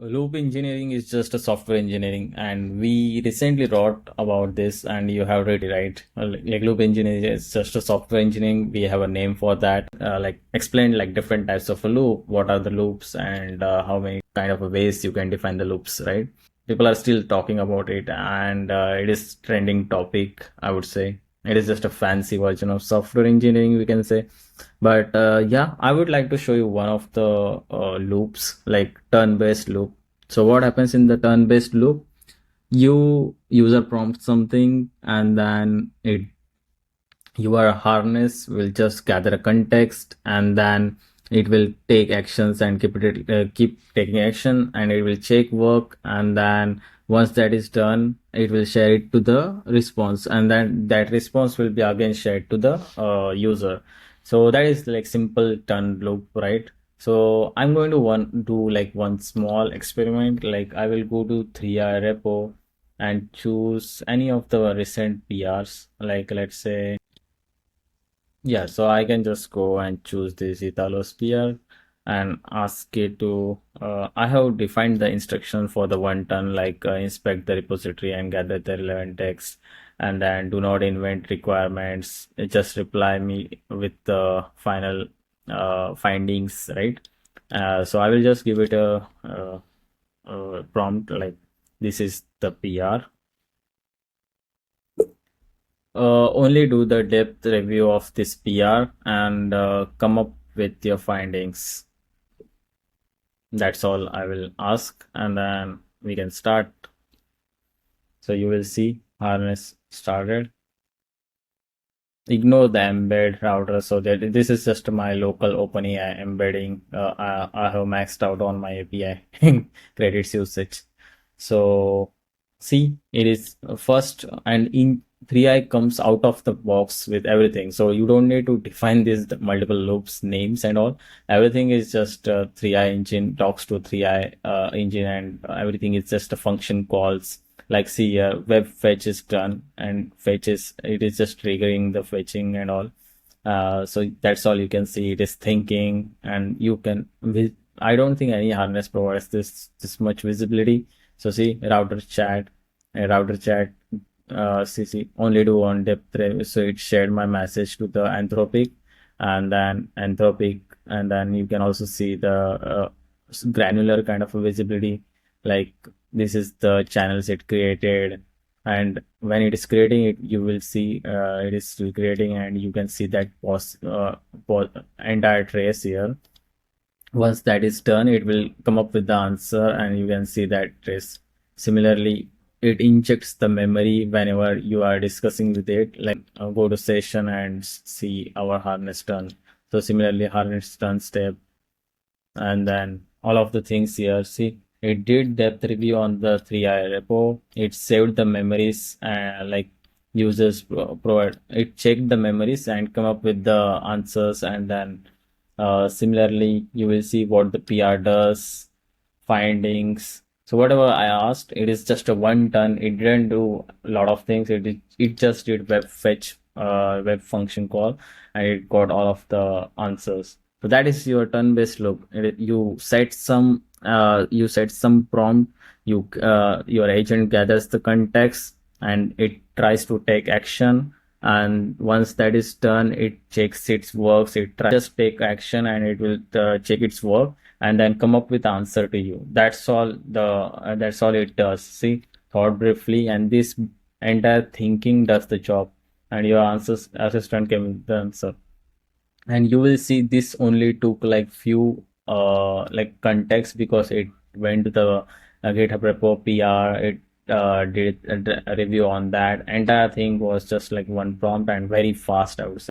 Loop engineering is just a software engineering, and we recently wrote about this, and you have read it, right? Like loop engineering is just a software engineering. We have a name for that. Like explain like different types of a loop, what are the loops, and how many kind of ways you can define the loops, right? People are still talking about it, and it is trending topic, I would say. It is just a fancy version of software engineering, we can say. But yeah, I would like to show you one of the loops, like turn-based loop. So what happens in the turn-based loop? You user prompts something, and then your harness will just gather a context, and then it will take actions and keep taking action, and it will check work, and then once that is done, it will share it to the response, and then that response will be again shared to the user. So that is like simple turn loop, right? So I'm going to do like one small experiment. Like I will go to 3i repo and choose any of the recent PRs. Like let's say, yeah, so I can just go and choose this Italosphere and ask it to. I have defined the instruction for the one turn, like inspect the repository and gather the relevant text, and then do not invent requirements. Just reply me with the final findings, right? So I will just give it a prompt like this is the PR. Only do the depth review of this PR and come up with your findings. That's all I will ask, and then we can start. So you will see harness started. Ignore the embed router, so that this is just my local OpenAI embedding. I have maxed out on my API credits usage. So see, it is first, and in 3i comes out of the box with everything. So you don't need to define these multiple loops, names, and all. Everything is just 3i engine talks to 3i engine, and everything is just a function calls. Like see, web fetch is done, and fetches, it is just triggering the fetching and all. So that's all you can see. It is thinking, and you can. I don't think any harness provides this much visibility. So see, router chat. See, only do on depth. So it shared my message to the Anthropic, and then you can also see the granular kind of a visibility. Like this is the channels it created, and when it is creating it, you will see it is still creating, and you can see that entire trace here. Once that is done, it will come up with the answer, and you can see that trace. Similarly, it injects the memory whenever you are discussing with it. Like go to session and see our harness done. So similarly, harness done step, and then all of the things here. See, it did depth review on the 3i repo. It saved the memories, like users provide. It checked the memories and come up with the answers, and then similarly, you will see what the PR does, findings. So whatever I asked, it is just a one turn. It didn't do a lot of things. It just did web fetch, web function call, and it got all of the answers. So that is your turn-based loop. You set some prompt. Your agent gathers the context, and it tries to take action. And once that is done, it checks its works. It tries just take action, and it will check its work, and then come up with answer to you. That's all it does. See, thought briefly, and this entire thinking does the job, and your answers assistant came with the answer. And you will see this only took like few like context, because it went to the GitHub repo PR. It did a review on that. Entire thing was just like one prompt and very fast, I would say.